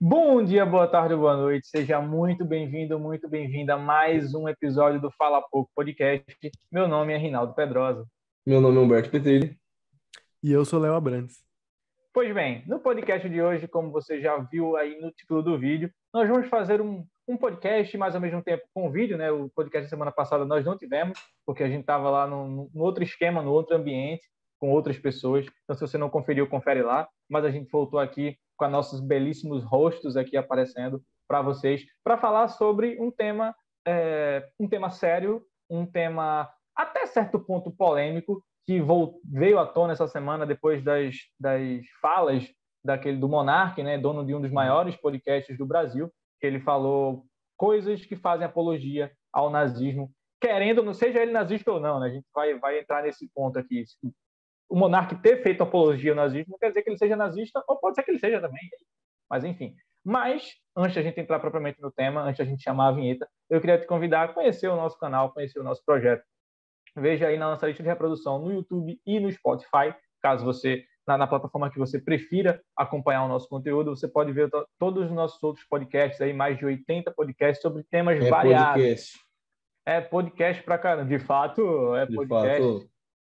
Bom dia, boa tarde, boa noite. Seja muito bem-vindo, muito bem-vinda a mais um episódio do Fala Pouco Podcast. Meu nome é Rinaldo Pedrosa. Meu nome é Humberto Petrilli. E eu sou Léo Abrantes. Pois bem, no podcast de hoje, como você já viu aí no título do vídeo, nós vamos fazer um podcast, mas ao mesmo tempo com vídeo, né? O podcast da semana passada nós não tivemos, porque a gente estava lá num outro esquema, no outro ambiente, com outras pessoas. Então, se você não conferiu, confere lá. Mas a gente voltou aqui com nossos belíssimos rostos aqui aparecendo para vocês, para falar sobre um tema sério, um tema até certo ponto polêmico, que veio à tona essa semana depois das falas do Monark, né, dono de um dos maiores podcasts do Brasil, que ele falou coisas que fazem apologia ao nazismo, querendo, não seja ele nazista ou não, né? A gente vai entrar nesse ponto aqui. O Monark ter feito apologia ao nazismo não quer dizer que ele seja nazista, ou pode ser que ele seja também, mas enfim. Mas, antes da gente entrar propriamente no tema, antes da gente chamar a vinheta, eu queria te convidar a conhecer o nosso canal, conhecer o nosso projeto. Veja aí na nossa lista de reprodução no YouTube e no Spotify, caso você, na plataforma que você prefira acompanhar o nosso conteúdo, você pode ver todos os nossos outros podcasts, aí, mais de 80 podcasts sobre temas variados. Podcast. É podcast pra caramba, de fato, é podcast. De fato.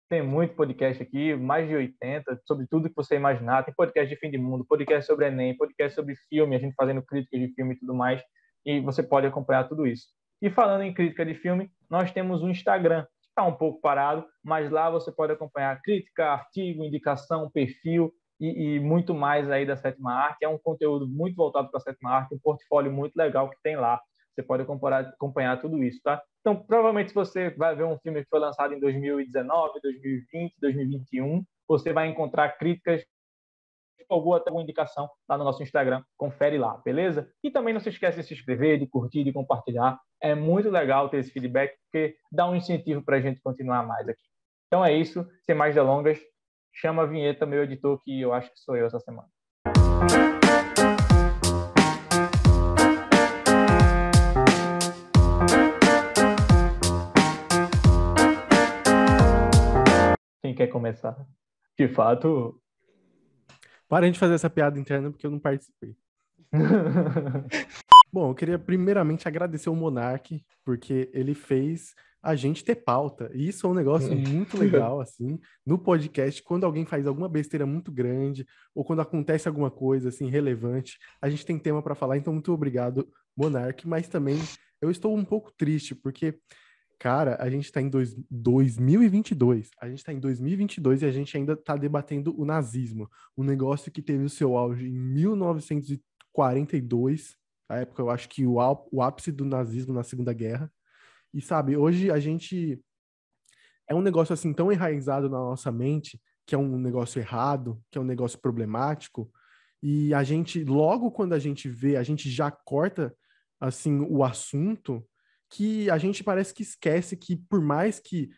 Tem muito podcast aqui, mais de 80, sobre tudo que você imaginar. Tem podcast de fim de mundo, podcast sobre Enem, podcast sobre filme, a gente fazendo críticas de filme e tudo mais, e você pode acompanhar tudo isso. E falando em crítica de filme, nós temos um Instagram, está um pouco parado, mas lá você pode acompanhar crítica, artigo, indicação, perfil e muito mais aí da Sétima Arte. É um conteúdo muito voltado para a Sétima Arte, um portfólio muito legal que tem lá. Você pode acompanhar tudo isso, tá? Então, provavelmente, se você vai ver um filme que foi lançado em 2019, 2020, 2021, você vai encontrar críticas ou até uma indicação lá no nosso Instagram. Confere lá, beleza? E também não se esqueça de se inscrever, de curtir, de compartilhar. É muito legal ter esse feedback, porque dá um incentivo para a gente continuar mais aqui. Então é isso. Sem mais delongas, chama a vinheta, meu editor, que eu acho que sou eu essa semana. Quem quer começar? De fato... Parem de fazer essa piada interna porque eu não participei. Bom, eu queria primeiramente agradecer o Monark, porque ele fez a gente ter pauta. E isso é um negócio muito legal, assim, no podcast, quando alguém faz alguma besteira muito grande, ou quando acontece alguma coisa, assim, relevante, a gente tem tema para falar. Então, muito obrigado, Monark. Mas também eu estou um pouco triste, porque... Cara, a gente está em 2022. A gente está em 2022 e a gente ainda está debatendo o nazismo. Um negócio que teve o seu auge em 1942. A época, eu acho que o ápice do nazismo na Segunda Guerra. E, sabe, hoje a gente... É um negócio, assim, tão enraizado na nossa mente, que é um negócio errado, que é um negócio problemático. E a gente, logo quando a gente vê, a gente já corta, assim, o assunto... que a gente parece que esquece que, por mais que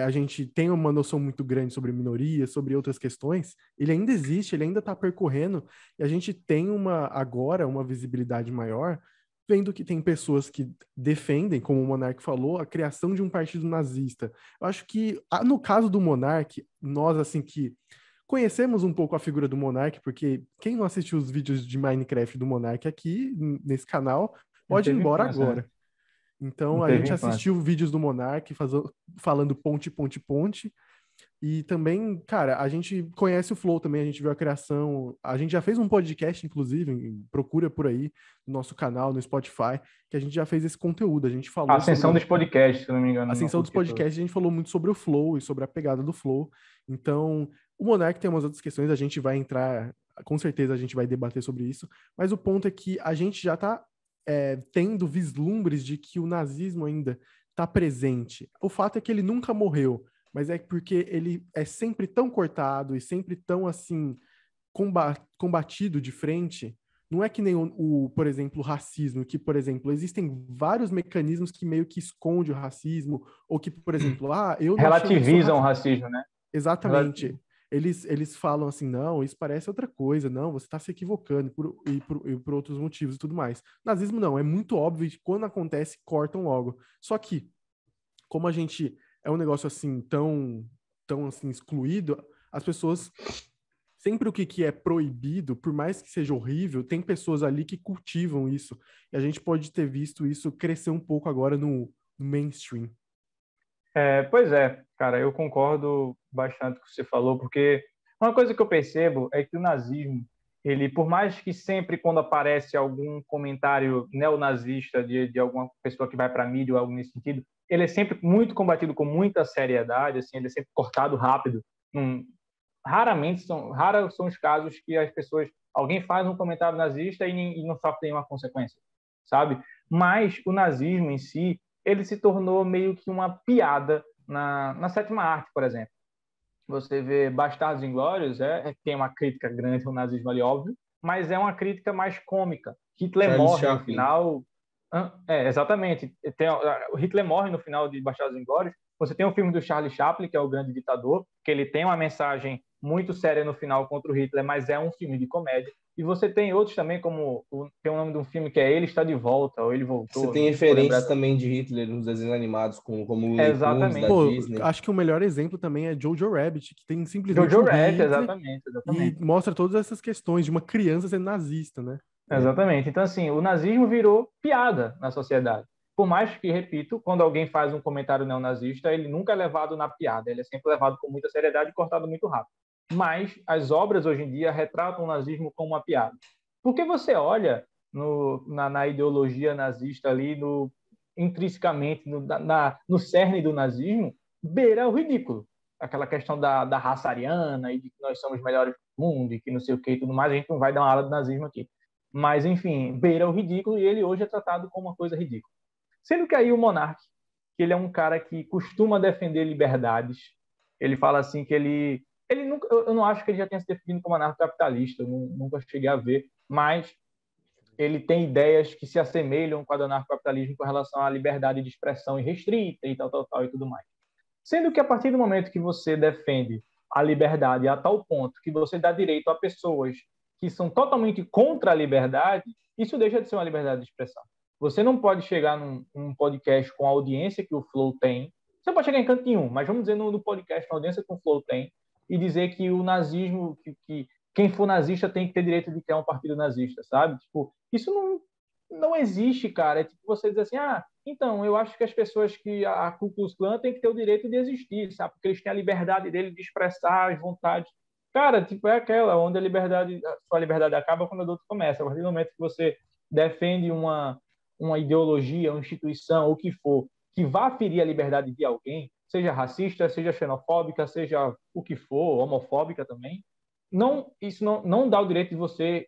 a gente tenha uma noção muito grande sobre minorias, sobre outras questões, ele ainda existe, ele ainda está percorrendo, e a gente tem agora uma visibilidade maior, vendo que tem pessoas que defendem, como o Monark falou, a criação de um partido nazista. Eu acho que, no caso do Monark, nós, assim, que conhecemos um pouco a figura do Monark, porque quem não assistiu os vídeos de Minecraft do Monark aqui, nesse canal, pode ir embora agora. Então, a gente assistiu vídeos do Monark falando ponte, e também, cara, a gente conhece o Flow também, a gente viu a criação, a gente já fez um podcast, inclusive, procura por aí, no nosso canal, no Spotify, que a gente já fez esse conteúdo, a gente falou a ascensão dos podcasts, se não me engano. A ascensão dos podcasts, a gente falou muito sobre o Flow e sobre a pegada do Flow. Então, o Monark tem umas outras questões, a gente vai entrar, com certeza a gente vai debater sobre isso, mas o ponto é que a gente já tá tendo vislumbres de que o nazismo ainda está presente. O fato é que ele nunca morreu, mas é porque ele é sempre tão cortado e sempre tão, assim, combatido de frente. Não é que nem por exemplo, o racismo, que, por exemplo, existem vários mecanismos que meio que escondem o racismo, ou que, por exemplo, eu não relativizam o racismo, né? Exatamente. Eles falam assim, não, isso parece outra coisa, não, você está se equivocando e por outros motivos e tudo mais. Nazismo não, é muito óbvio que quando acontece, cortam logo. Só que, como a gente é um negócio assim tão assim excluído, as pessoas sempre o que é proibido, por mais que seja horrível, tem pessoas ali que cultivam isso. E a gente pode ter visto isso crescer um pouco agora no mainstream. Pois é, cara, eu concordo bastante com o que você falou, porque uma coisa que eu percebo é que o nazismo, ele, por mais que sempre quando aparece algum comentário neonazista de alguma pessoa que vai para a mídia ou algo nesse sentido, ele é sempre muito combatido com muita seriedade, assim, ele é sempre cortado rápido. Raros são os casos que as pessoas, alguém faz um comentário nazista e não sofre nenhuma consequência, sabe? Mas o nazismo em si, ele se tornou meio que uma piada na sétima arte, por exemplo. Você vê Bastardos Inglórios, tem uma crítica grande ao nazismo ali, óbvio, mas é uma crítica mais cômica. Hitler Charles morre no Chaplin. final. Exatamente. O Hitler morre no final de Bastardos Inglórios. Você tem o filme do Charlie Chaplin, que é o Grande Ditador, que ele tem uma mensagem muito séria no final contra o Hitler, mas é um filme de comédia. E você tem outros também, tem o nome de um filme que é Ele Está de Volta, ou Ele Você Voltou, tem não vou lembrar. referências também de Hitler nos desenhos animados, como o Looney Tunes da Exatamente. Pô, Disney. acho que o melhor exemplo também é Jojo Rabbit, que tem simplesmente Jojo um Rabbit, Hitler exatamente. e mostra todas essas questões de uma criança sendo nazista, né? Exatamente. Então, assim, o nazismo virou piada na sociedade. Por mais que, repito, quando alguém faz um comentário neonazista, ele nunca é levado na piada, ele é sempre levado com muita seriedade e cortado muito rápido. Mas as obras hoje em dia retratam o nazismo como uma piada. Porque você olha na ideologia nazista ali, intrinsecamente, no cerne do nazismo, beira o ridículo. Aquela questão da raça ariana e de que nós somos melhores do mundo e que não sei o que e tudo mais, a gente não vai dar uma aula de nazismo aqui. Mas, enfim, beira o ridículo e ele hoje é tratado como uma coisa ridícula. Sendo que aí o Monark, que ele é um cara que costuma defender liberdades, ele fala assim que ele nunca, eu não acho que ele já tenha se definido como anarcocapitalista, eu nunca cheguei a ver, mas ele tem ideias que se assemelham com a do anarcocapitalismo com relação à liberdade de expressão irrestrita e tal e tudo mais. Sendo que a partir do momento que você defende a liberdade a tal ponto que você dá direito a pessoas que são totalmente contra a liberdade, isso deixa de ser uma liberdade de expressão. Você não pode chegar num podcast com a audiência que o Flow tem. Você pode chegar em canto nenhum, mas vamos dizer no podcast com a audiência que o Flow tem e dizer que o nazismo, que quem for nazista tem que ter direito de criar um partido nazista, sabe? Tipo, isso não existe, cara. É tipo você dizer assim, então, eu acho que as pessoas que a Ku Klux Klan tem que ter o direito de existir, sabe? Porque eles têm a liberdade dele de expressar as vontades. Cara, tipo, é aquela onde a sua liberdade acaba quando a do outro começa. A partir do momento que você defende uma ideologia, uma instituição, o que for, que vá ferir a liberdade de alguém, seja racista, seja xenofóbica, seja o que for, homofóbica também, isso não dá o direito de você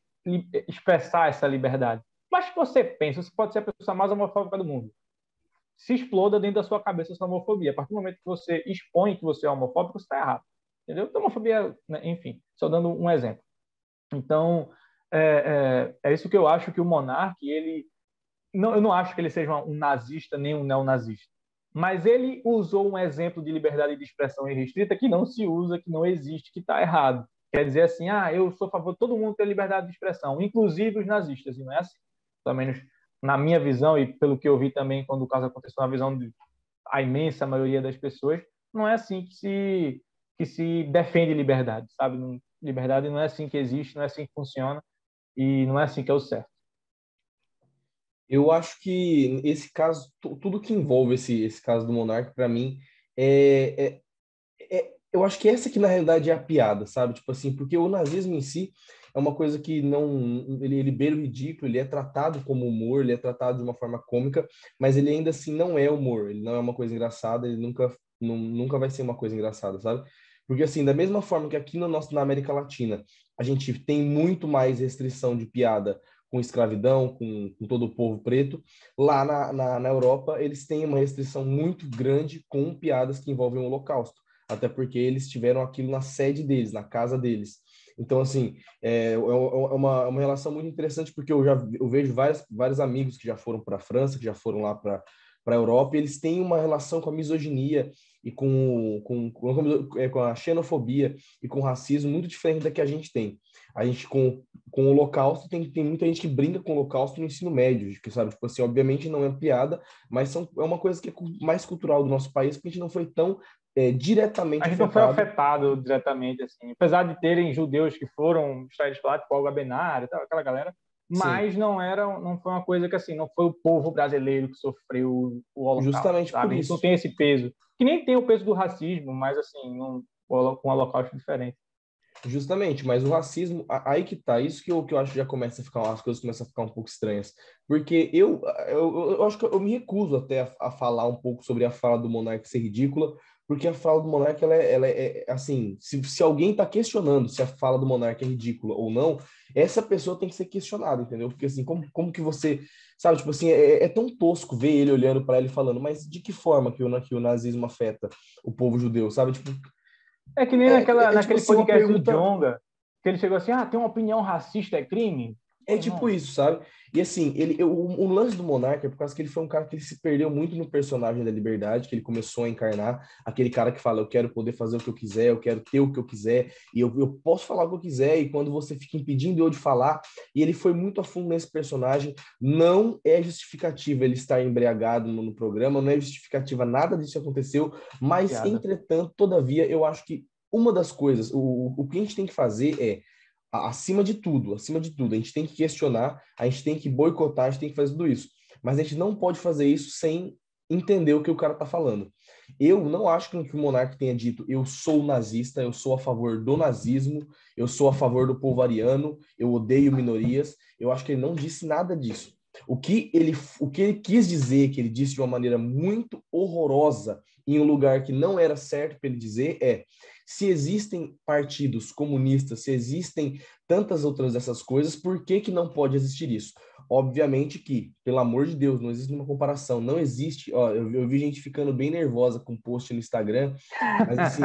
expressar essa liberdade. Mas que você pensa, você pode ser a pessoa mais homofóbica do mundo. Se exploda dentro da sua cabeça essa homofobia. A partir do momento que você expõe que você é homofóbico, você está errado. Entendeu? Então, homofobia, né? Enfim, só dando um exemplo. Então, é isso que eu acho que o Monark, eu não acho que ele seja um nazista nem um neonazista. Mas ele usou um exemplo de liberdade de expressão irrestrita que não se usa, que não existe, que está errado. Quer dizer assim, eu sou a favor de todo mundo ter liberdade de expressão, inclusive os nazistas, e não é assim. Pelo menos na minha visão e pelo que eu vi também quando o caso aconteceu na visão da imensa maioria das pessoas, não é assim que se defende liberdade, sabe? Liberdade não é assim que existe, não é assim que funciona e não é assim que é o certo. Eu acho que esse caso, tudo que envolve esse caso do Monark, para mim, é, eu acho que essa que na realidade é a piada, sabe? Tipo assim, porque o nazismo em si é uma coisa que não, ele beira o ridículo, ele é tratado como humor, ele é tratado de uma forma cômica, mas ele ainda assim não é humor, ele não é uma coisa engraçada, ele nunca vai ser uma coisa engraçada, sabe? Porque assim, da mesma forma que aqui na América Latina, a gente tem muito mais restrição de piada com escravidão, com todo o povo preto, lá na Europa eles têm uma restrição muito grande com piadas que envolvem o Holocausto, até porque eles tiveram aquilo na sede deles, na casa deles. Então, assim, é uma relação muito interessante, porque eu vejo vários amigos que já foram para a França, que já foram lá para a Europa, e eles têm uma relação com a misoginia e com a xenofobia e com o racismo muito diferente da que a gente tem. A gente, com o Holocausto, tem muita gente que brinca com o Holocausto no ensino médio, que sabe, tipo assim, obviamente não é piada, mas é uma coisa que é mais cultural do nosso país, porque a gente não foi tão diretamente A gente não foi afetado diretamente, assim. Apesar de terem judeus que foram extraídos lá, tipo Olga Benário, aquela galera, Sim, mas não foi uma coisa que, assim, não foi o povo brasileiro que sofreu o Holocausto, justamente por sabe? A gente não isso. tem esse peso. Que nem tem o peso do racismo, mas, assim, com um Holocausto diferente. Justamente, mas o racismo, aí que tá, isso que eu acho que já começa a ficar, as coisas começam a ficar um pouco estranhas, porque eu acho que eu me recuso até a falar um pouco sobre a fala do Monark ser ridícula, porque a fala do Monark, ela é assim, se alguém tá questionando se a fala do Monark é ridícula ou não, essa pessoa tem que ser questionada, entendeu? Porque assim, como que você, sabe, tipo assim, é tão tosco ver ele olhando para ele falando, mas de que forma que o nazismo afeta o povo judeu, sabe? Tipo, É que nem tipo naquele assim, uma podcast do pergunta. Djonga, que ele chegou assim, tem uma opinião racista é crime? Pô, É tipo irmão, isso, sabe? E assim, o lance do Monarca é por causa que ele foi um cara que ele se perdeu muito no personagem da Liberdade, que ele começou a encarnar, aquele cara que fala, eu quero poder fazer o que eu quiser, eu quero ter o que eu quiser, e eu posso falar o que eu quiser, e quando você fica impedindo eu de falar, e ele foi muito a fundo nesse personagem, não é justificativa ele estar embriagado no programa, não é justificativa, nada disso aconteceu, mas, piada. entretanto, todavia, eu acho que uma das coisas, o que a gente tem que fazer é acima de tudo, a gente tem que questionar, a gente tem que boicotar, a gente tem que fazer tudo isso. Mas a gente não pode fazer isso sem entender o que o cara tá falando. Eu não acho que o Monark tenha dito eu sou nazista, eu sou a favor do nazismo, eu sou a favor do povo ariano, eu odeio minorias. Eu acho que ele não disse nada disso. O que ele quis dizer, que ele disse de uma maneira muito horrorosa, em um lugar que não era certo para ele dizer, se existem partidos comunistas, se existem tantas outras dessas coisas, por que que não pode existir isso? Obviamente que, pelo amor de Deus, não existe uma comparação, não existe, ó, eu vi gente ficando bem nervosa com post no Instagram, mas assim,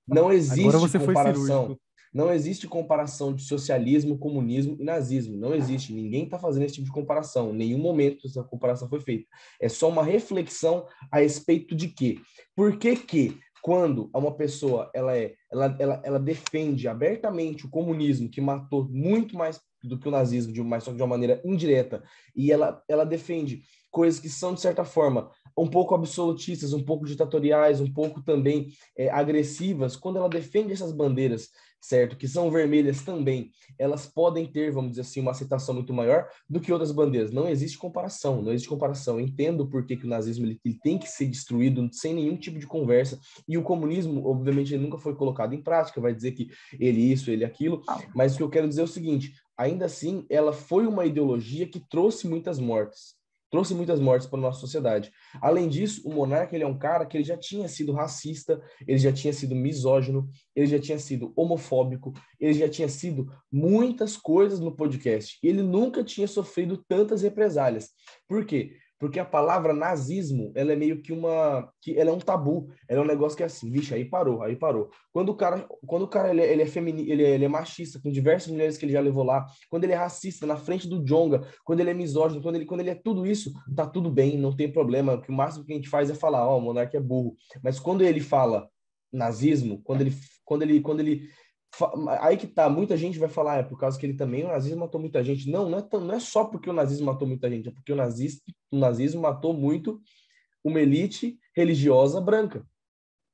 não Agora existe você foi comparação. cirúrgico. Não existe comparação de socialismo, comunismo e nazismo. Não existe. Ninguém está fazendo esse tipo de comparação. Em nenhum momento essa comparação foi feita. É só uma reflexão a respeito de quê? Por que que quando uma pessoa ela defende abertamente o comunismo, que matou muito mais do que o nazismo, só que de uma maneira indireta, e ela defende coisas que são, de certa forma, um pouco absolutistas, um pouco ditatoriais, um pouco também agressivas, quando ela defende essas bandeiras, certo, que são vermelhas também, elas podem ter, vamos dizer assim, uma aceitação muito maior do que outras bandeiras. Não existe comparação, não existe comparação. Eu entendo por que o nazismo ele tem que ser destruído sem nenhum tipo de conversa, e o comunismo, obviamente, ele nunca foi colocado em prática, vai dizer que ele isso, ele aquilo, mas o que eu quero dizer é o seguinte, ainda assim, ela foi uma ideologia que trouxe muitas mortes. Trouxe muitas mortes para a nossa sociedade. Além disso, o monarca ele é um cara que ele já tinha sido racista, ele já tinha sido misógino, ele já tinha sido homofóbico, ele já tinha sido muitas coisas no podcast. Ele nunca tinha sofrido tantas represálias. Por quê? Porque a palavra nazismo, ela é meio que ela é um tabu, ela é um negócio que é assim, vixe, aí parou, aí parou. Quando o cara ele é feminino, ele é machista, com diversas mulheres que ele já levou lá, quando ele é racista na frente do Djonga, quando ele é misógino, quando ele é tudo isso, tá tudo bem, não tem problema. O máximo que a gente faz é falar, ó, o monarca é burro. Mas quando ele fala nazismo, quando ele aí que tá, muita gente vai falar, é por causa que ele também, o nazismo matou muita gente. Não, não é só porque o nazismo matou muita gente, é porque o nazismo matou muito uma elite religiosa branca.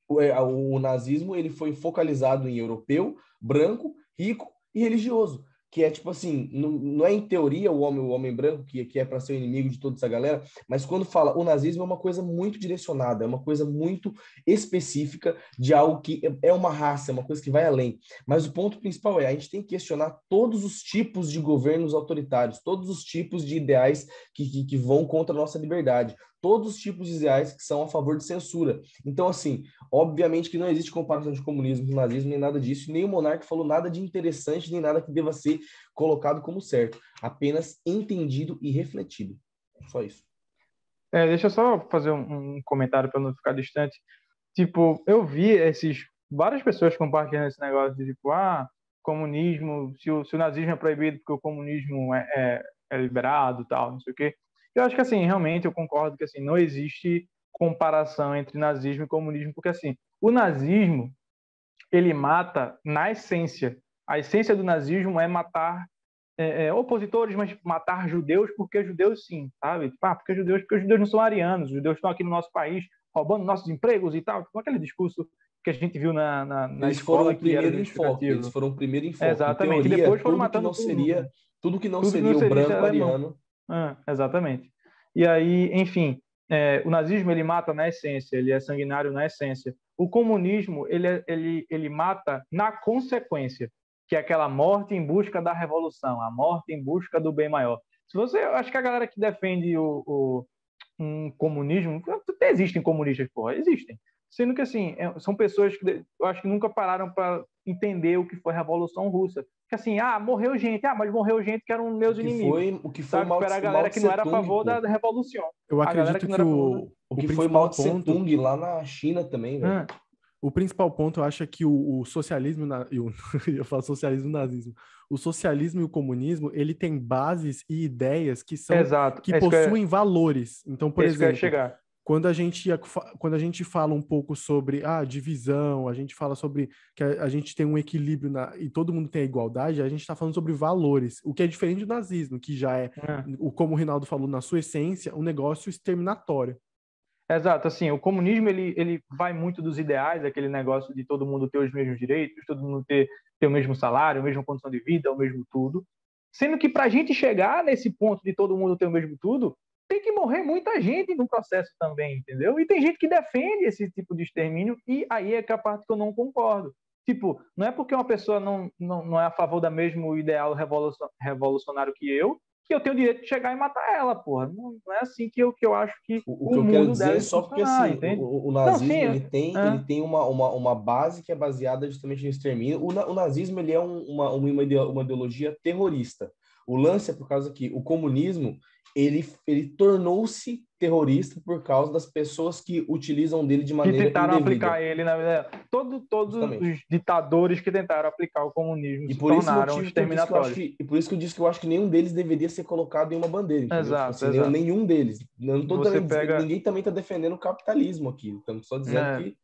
O nazismo ele foi focalizado em europeu, branco, rico e religioso. Que é tipo assim, não é em teoria o homem branco que é para ser o inimigo de toda essa galera, mas quando fala o nazismo é uma coisa muito direcionada, é uma coisa muito específica de algo que é uma raça, é uma coisa que vai além. Mas o ponto principal a gente tem que questionar todos os tipos de governos autoritários, todos os tipos de ideais que vão contra a nossa liberdade, todos os tipos de ideais que são a favor de censura. Então, assim, obviamente que não existe comparação de comunismo com nazismo, nem nada disso, nem o monarca falou nada de interessante, nem nada que deva ser colocado como certo, apenas entendido e refletido. Só isso. Deixa eu só fazer um comentário para não ficar distante. Tipo, eu vi várias pessoas compartilhando esse negócio de tipo, comunismo, se o nazismo é proibido porque o comunismo é liberado, tal, não sei o quê. Eu acho que assim, realmente eu concordo que assim, não existe comparação entre nazismo e comunismo, porque assim, o nazismo ele mata na essência. A essência do nazismo é matar opositores, mas matar judeus porque judeus sim, sabe? Porque os judeus não são arianos, os judeus estão aqui no nosso país, roubando nossos empregos e tal, com aquele discurso que a gente viu na Eles escola, foram o que era primeiro enfoque. Eles justificativo. foram o primeiro enfoque. Exatamente. Em E teoria, depois foram matando todo mundo. tudo que não Tudo que não seria o seria branco alemão. ariano. Exatamente. E aí, enfim, o nazismo ele mata na essência, ele é sanguinário na essência. O comunismo ele mata na consequência, que é aquela morte em busca da revolução, a morte em busca do bem maior. Eu acho que a galera que defende um comunismo, até existem comunistas, porra, existem. Sendo que, assim, são pessoas que eu acho que nunca pararam para entender o que foi a Revolução Russa. Que assim, morreu gente, mas morreu gente que eram meus inimigos. O que foi Era a galera que não era a favor da revolução. Eu acredito que o que foi Mao Tse Tung lá na China também, velho. O principal ponto, eu acho, é que o socialismo, eu falo socialismo e nazismo, o socialismo e o comunismo, ele tem bases e ideias que são que possuem valores. Então, por exemplo, quando a gente fala um pouco sobre divisão, a gente fala sobre que a gente tem um equilíbrio e todo mundo tem a igualdade, a gente está falando sobre valores, o que é diferente do nazismo, que já como o Rinaldo falou, na sua essência, um negócio exterminatório. Exato, assim, o comunismo ele vai muito dos ideais, aquele negócio de todo mundo ter os mesmos direitos, todo mundo ter o mesmo salário, a mesma condição de vida, o mesmo tudo. Sendo que para a gente chegar nesse ponto de todo mundo ter o mesmo tudo, tem que morrer muita gente no processo também, entendeu? E tem gente que defende esse tipo de extermínio, e aí é que a parte que eu não concordo. Tipo, não é porque uma pessoa não é a favor do mesmo ideal revolucionário que eu tenho o direito de chegar e matar ela, porra. Não é assim que eu acho que o que eu quero dizer é só porque assim, o nazismo ele tem uma base que é baseada justamente no extermínio. O nazismo ele é uma ideologia terrorista. O lance é por causa que o comunismo ele tornou-se terrorista por causa das pessoas que utilizam dele de maneira indevida. Que tentaram aplicar ele, na verdade. Todos os ditadores que tentaram aplicar o comunismo se tornaram exterminatórios. E por isso que eu disse que eu acho que nenhum deles deveria ser colocado em uma bandeira. Entendeu? Exato, assim, nenhum deles. Eu não tô ninguém também está defendendo o capitalismo aqui. Estamos só dizendo que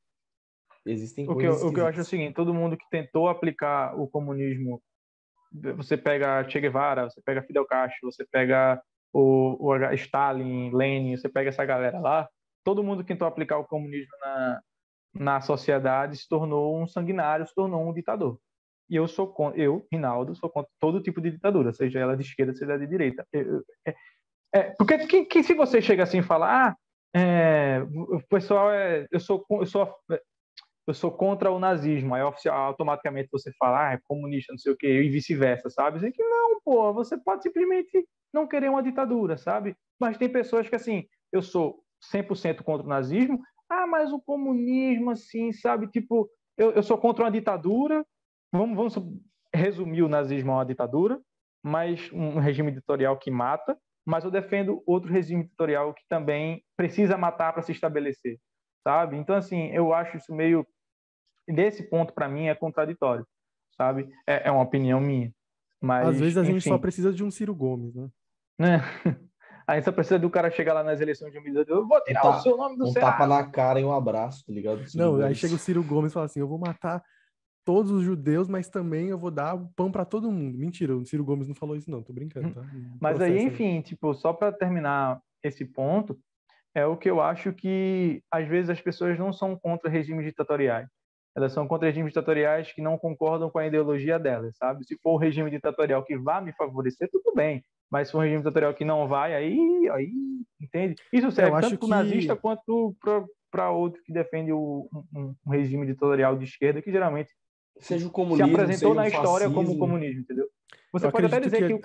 existem coisas o que eu acho é o seguinte, todo mundo que tentou aplicar o comunismo, você pega Che Guevara, você pega Fidel Castro, você pega o Stalin, Lenin, você pega essa galera lá, todo mundo que tentou aplicar o comunismo na sociedade se tornou um sanguinário, se tornou um ditador. E eu, Rinaldo, sou contra todo tipo de ditadura, seja ela de esquerda, seja ela de direita. Porque se você chega assim e fala, o pessoal eu sou contra o nazismo, aí automaticamente você fala, é comunista, não sei o quê, e vice-versa, sabe? Assim que não, pô, você pode simplesmente não querer uma ditadura, sabe? Mas tem pessoas que, assim, eu sou 100% contra o nazismo, mas o comunismo, assim, sabe? Tipo, eu sou contra uma ditadura, vamos resumir o nazismo a uma ditadura, mas um regime ditatorial que mata, mas eu defendo outro regime ditatorial que também precisa matar para se estabelecer, sabe? Então, assim, eu acho isso meio... Nesse ponto, para mim, é contraditório, sabe? É uma opinião minha. Mas, às vezes a gente só precisa de um Ciro Gomes, né? Aí só precisa do cara chegar lá nas eleições de 2018, eu vou tirar o seu nome do Ceará. Um tapa na cara e um abraço, tá ligado? Aí chega o Ciro Gomes e fala assim, eu vou matar todos os judeus, mas também eu vou dar pão para todo mundo. Mentira, o Ciro Gomes não falou isso não, tô brincando, tá? Mas aí, enfim, tipo, só para terminar esse ponto, é o que eu acho que, às vezes, as pessoas não são contra regimes ditatoriais. Elas são contra regimes ditatoriais que não concordam com a ideologia delas, sabe? Se for um regime ditatorial que vai me favorecer, tudo bem. Mas se for um regime ditatorial que não vai, aí entende? Isso serve tanto para o nazista quanto para outro que defende um regime ditatorial de esquerda, que geralmente seja o comunismo, se apresentou na história fascismo. como comunismo, entendeu? Você pode até dizer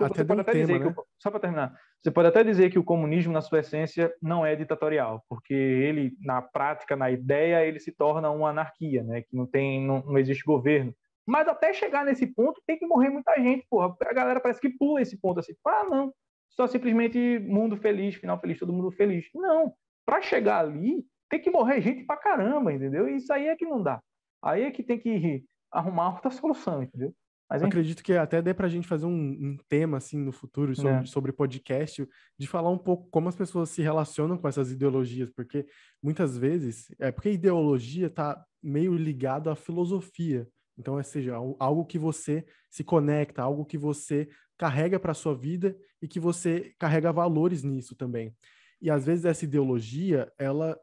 só para terminar, você pode até dizer que o comunismo, na sua essência, não é ditatorial, porque ele, na prática, na ideia, ele se torna uma anarquia, né? Que não existe governo. Mas até chegar nesse ponto, tem que morrer muita gente, porra. A galera parece que pula esse ponto assim, não, só simplesmente mundo feliz, final feliz, todo mundo feliz. Não, para chegar ali, tem que morrer gente pra caramba, entendeu? E isso aí é que não dá. Aí é que tem que arrumar outra solução, entendeu? Mas, eu acredito que até dê pra gente fazer um tema, assim, no futuro, sobre podcast, de falar um pouco como as pessoas se relacionam com essas ideologias, porque muitas vezes, porque ideologia tá meio ligado à filosofia, então, seja, algo que você se conecta, algo que você carrega para sua vida e que você carrega valores nisso também. E às vezes essa ideologia, ela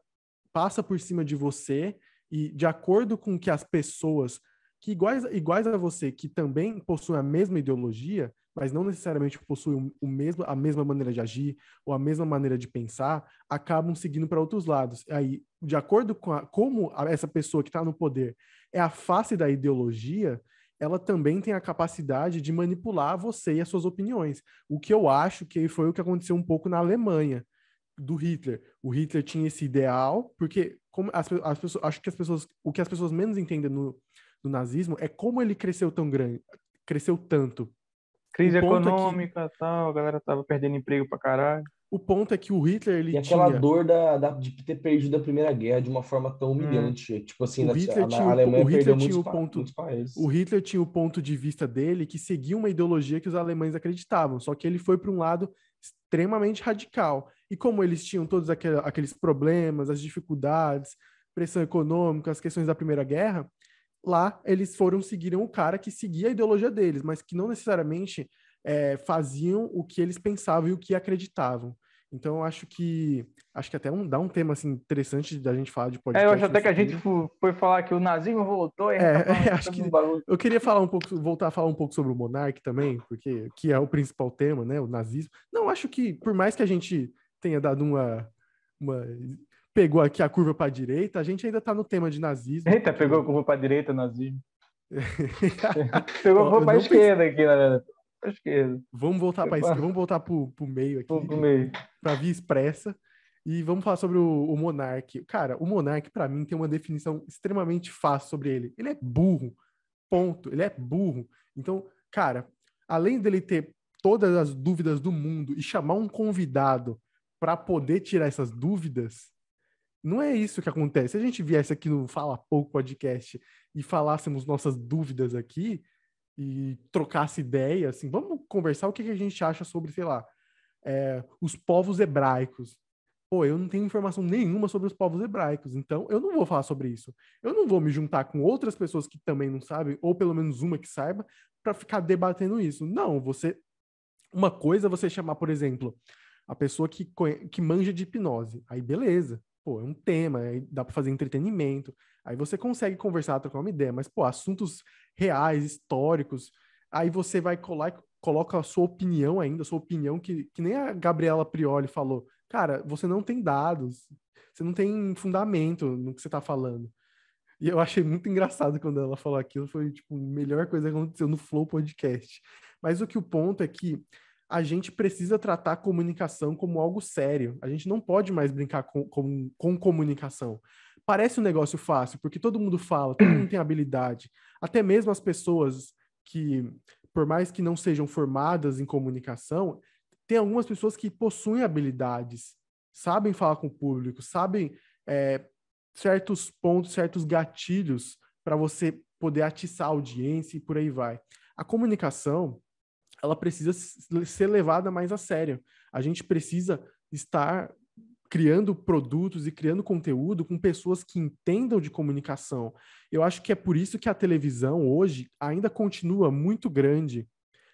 passa por cima de você e, de acordo com que as pessoas que iguais a você, que também possuem a mesma ideologia, mas não necessariamente possuem a mesma maneira de agir ou a mesma maneira de pensar, acabam seguindo para outros lados. Aí, de acordo com essa pessoa que está no poder é a face da ideologia, ela também tem a capacidade de manipular você e as suas opiniões. O que eu acho que foi o que aconteceu um pouco na Alemanha, do Hitler. O Hitler tinha esse ideal, porque como as pessoas, acho que o que as pessoas menos entendem no nazismo é como ele cresceu tão grande, cresceu tanto. Crise O ponto econômica e tal, a galera tava perdendo emprego pra caralho. O ponto é que o Hitler, ele E aquela tinha... dor de ter perdido a Primeira Guerra de uma forma tão humilhante. Tipo assim, a Alemanha perdeu muitos países. O Hitler tinha o ponto de vista dele que seguia uma ideologia que os alemães acreditavam, só que ele foi para um lado extremamente radical. E como eles tinham todos aqueles problemas, as dificuldades, pressão econômica, as questões da Primeira Guerra, lá eles seguiram o cara que seguia a ideologia deles, mas que não necessariamente faziam o que eles pensavam e o que acreditavam. Então, eu acho que até dá um tema assim, interessante da gente falar de podcast. Eu acho até que a gente foi falar que o nazismo voltou. E acho que eu queria voltar a falar um pouco sobre o Monark também, porque que é o principal tema, né? O nazismo. Não, acho que por mais que a gente tenha dado pegou aqui a curva para a direita, a gente ainda está no tema de nazismo. Eita, pegou a curva para a direita, nazismo. Pegou a curva para a esquerda aqui, na verdade. Esquerda. Vamos voltar para esquerda, vamos voltar pro meio aqui, para via expressa, e vamos falar sobre o Monark. Cara, o Monark, para mim, tem uma definição extremamente fácil sobre ele. Ele é burro, ponto. Ele é burro. Então, cara, além dele ter todas as dúvidas do mundo e chamar um convidado para poder tirar essas dúvidas, não é isso que acontece. Se a gente viesse aqui no Fala Pouco Podcast e falássemos nossas dúvidas aqui, e trocasse ideia, assim, vamos conversar o que a gente acha sobre, sei lá, os povos hebraicos. Pô, eu não tenho informação nenhuma sobre os povos hebraicos, então eu não vou falar sobre isso. Eu não vou me juntar com outras pessoas que também não sabem, ou pelo menos uma que saiba, para ficar debatendo isso. Não, uma coisa é você chamar, por exemplo, a pessoa que manja de hipnose. Aí beleza. Pô, é um tema, aí dá para fazer entretenimento, aí você consegue conversar, trocar uma ideia, mas, pô, assuntos reais, históricos, aí você vai coloca a sua opinião ainda, a sua opinião que nem a Gabriela Prioli falou, cara, você não tem dados, você não tem fundamento no que você tá falando. E eu achei muito engraçado quando ela falou aquilo, foi, tipo, a melhor coisa que aconteceu no Flow Podcast. Mas o ponto é que a gente precisa tratar a comunicação como algo sério. A gente não pode mais brincar com comunicação. Parece um negócio fácil, porque todo mundo fala, todo mundo tem habilidade. Até mesmo as pessoas que, por mais que não sejam formadas em comunicação, tem algumas pessoas que possuem habilidades, sabem falar com o público, sabem certos pontos, certos gatilhos para você poder atiçar a audiência e por aí vai. A comunicação, ela precisa ser levada mais a sério. A gente precisa estar criando produtos e criando conteúdo com pessoas que entendam de comunicação. Eu acho que é por isso que a televisão hoje ainda continua muito grande.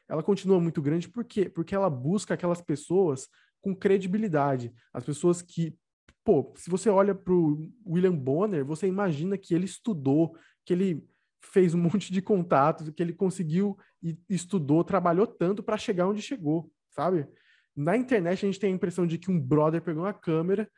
Ela continua muito grande por quê? Porque ela busca aquelas pessoas com credibilidade. As pessoas que, pô, se você olha para o William Bonner, você imagina que ele estudou, que ele fez um monte de contatos, que ele conseguiu e estudou, trabalhou tanto para chegar onde chegou, sabe? Na internet a gente tem a impressão de que um brother pegou uma câmera,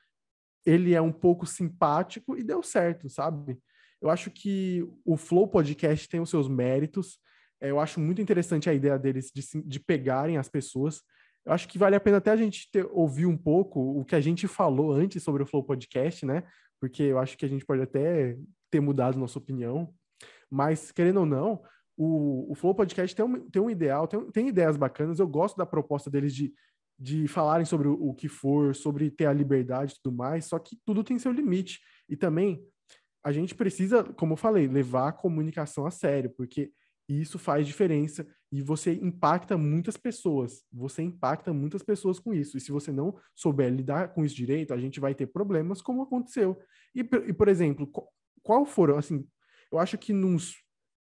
ele é um pouco simpático e deu certo, sabe? Eu acho que o Flow Podcast tem os seus méritos, eu acho muito interessante a ideia deles de pegarem as pessoas. Eu acho que vale a pena até a gente ouvir um pouco o que a gente falou antes sobre o Flow Podcast, né? Porque eu acho que a gente pode até ter mudado nossa opinião. Mas, querendo ou não, o Flow Podcast tem um ideal, tem ideias bacanas. Eu gosto da proposta deles de falarem sobre o que for, sobre ter a liberdade e tudo mais, só que tudo tem seu limite. E também a gente precisa, como eu falei, levar a comunicação a sério, porque isso faz diferença e você impacta muitas pessoas. Você impacta muitas pessoas com isso. E se você não souber lidar com isso direito, a gente vai ter problemas como aconteceu. E por exemplo, qual foram, assim, eu acho que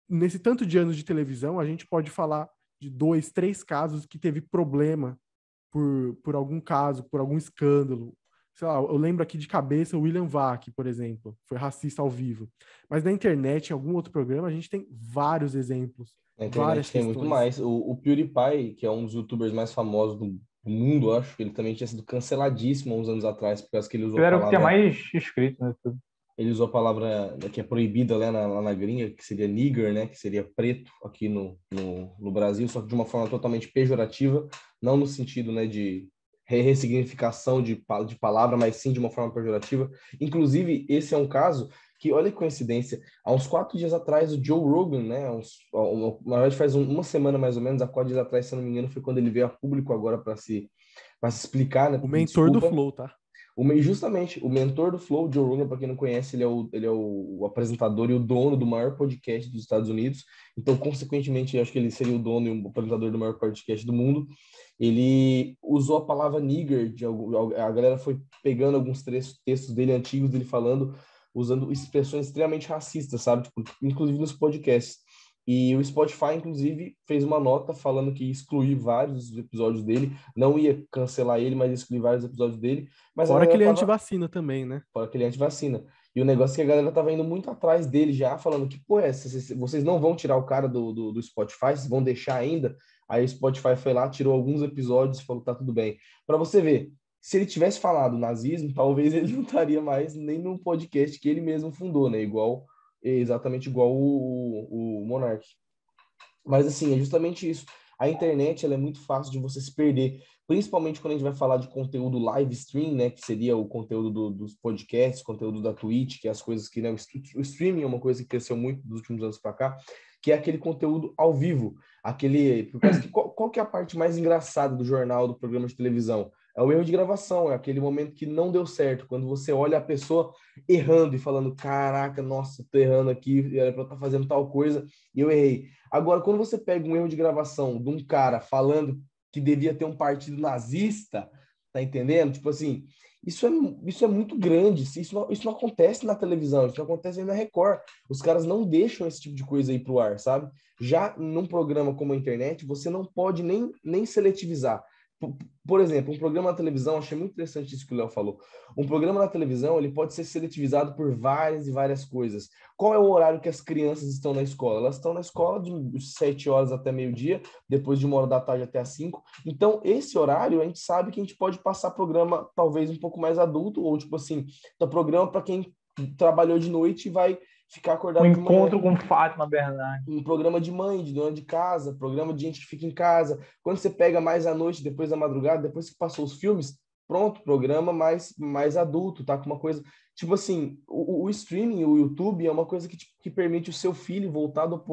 nesse tanto de anos de televisão, a gente pode falar de 2, 3 casos que teve problema por algum caso, por algum escândalo, sei lá, eu lembro aqui de cabeça o William Vac, por exemplo, foi racista ao vivo. Mas na internet, em algum outro programa, a gente tem vários exemplos, Na várias internet tem muito questões. mais. O PewDiePie, que é um dos YouTubers mais famosos do mundo, eu acho, ele também tinha sido canceladíssimo há uns anos atrás, por causa que ele usou Eu a era o que tinha palavra, mais inscrito, né? Tudo. ele usou a palavra que é proibida lá na gringa, que seria nigger, né? Que seria preto aqui no Brasil, só que de uma forma totalmente pejorativa, não no sentido, né, de ressignificação de palavra, mas sim de uma forma pejorativa. Inclusive, esse é um caso que, olha que coincidência, há uns 4 dias atrás, o Joe Rogan, né, na verdade faz uma semana mais ou menos, há 4 dias atrás, se eu não me engano, foi quando ele veio a público agora para se explicar, né, O pedir mentor do desculpa. Flow, tá? Justamente, o mentor do Flow, Joe Rogan, para quem não conhece, ele é o apresentador e o dono do maior podcast dos Estados Unidos. Então, consequentemente, eu acho que ele seria o dono e o apresentador do maior podcast do mundo. Ele usou a palavra nigger, a galera foi pegando alguns textos dele antigos, dele falando, usando expressões extremamente racistas, sabe? Tipo, inclusive nos podcasts. E o Spotify, inclusive, fez uma nota falando que ia excluir vários episódios dele, não ia cancelar ele, mas ia excluir vários episódios dele. Mas a Fora que galera ele é tava, antivacina também, né? fora aquele antivacina. E o negócio é que a galera tava indo muito atrás dele já, falando que, pô, vocês não vão tirar o cara do Spotify, vocês vão deixar ainda? Aí o Spotify foi lá, tirou alguns episódios e falou, tá tudo bem. Para você ver, se ele tivesse falado nazismo, talvez ele não estaria mais nem no podcast que ele mesmo fundou, né? Exatamente igual o Monark. Mas, assim, é justamente isso. A internet, ela é muito fácil de você se perder, principalmente quando a gente vai falar de conteúdo live stream, né, que seria o conteúdo dos podcasts, conteúdo da Twitch, que é as coisas que, né, o streaming é uma coisa que cresceu muito dos últimos anos para cá, que é aquele conteúdo ao vivo, por causa que qual que é a parte mais engraçada do jornal, do programa de televisão? É o erro de gravação, é aquele momento que não deu certo, quando você olha a pessoa errando e falando, caraca, nossa, tô errando aqui, era para estar fazendo tal coisa e eu errei. Agora, quando você pega um erro de gravação de um cara falando que devia ter um partido nazista, tá entendendo? Tipo assim, isso é muito grande. Isso não acontece na televisão, isso não acontece na Record. Os caras não deixam esse tipo de coisa aí pro ar, sabe? Já num programa como a internet, você não pode nem seletivizar. Por exemplo, um programa na televisão, achei muito interessante isso que o Léo falou. Um programa na televisão, ele pode ser seletivizado por várias e várias coisas. Qual é o horário que as crianças estão na escola? Elas estão na escola de 7 horas até meio-dia, depois de 1 hora da tarde até as 5. Então, esse horário, a gente sabe que a gente pode passar programa talvez um pouco mais adulto, ou tipo assim, programa para quem trabalhou de noite e vai ficar Um acordado de manhã. encontro com Fátima Bernardes. Um programa de mãe, de dona de casa, programa de gente que fica em casa. Quando você pega mais à noite, depois da madrugada, depois que passou os filmes, pronto, programa mais adulto, tá? Com uma coisa. Tipo assim, o streaming, o YouTube, é uma coisa que permite o seu filho voltar do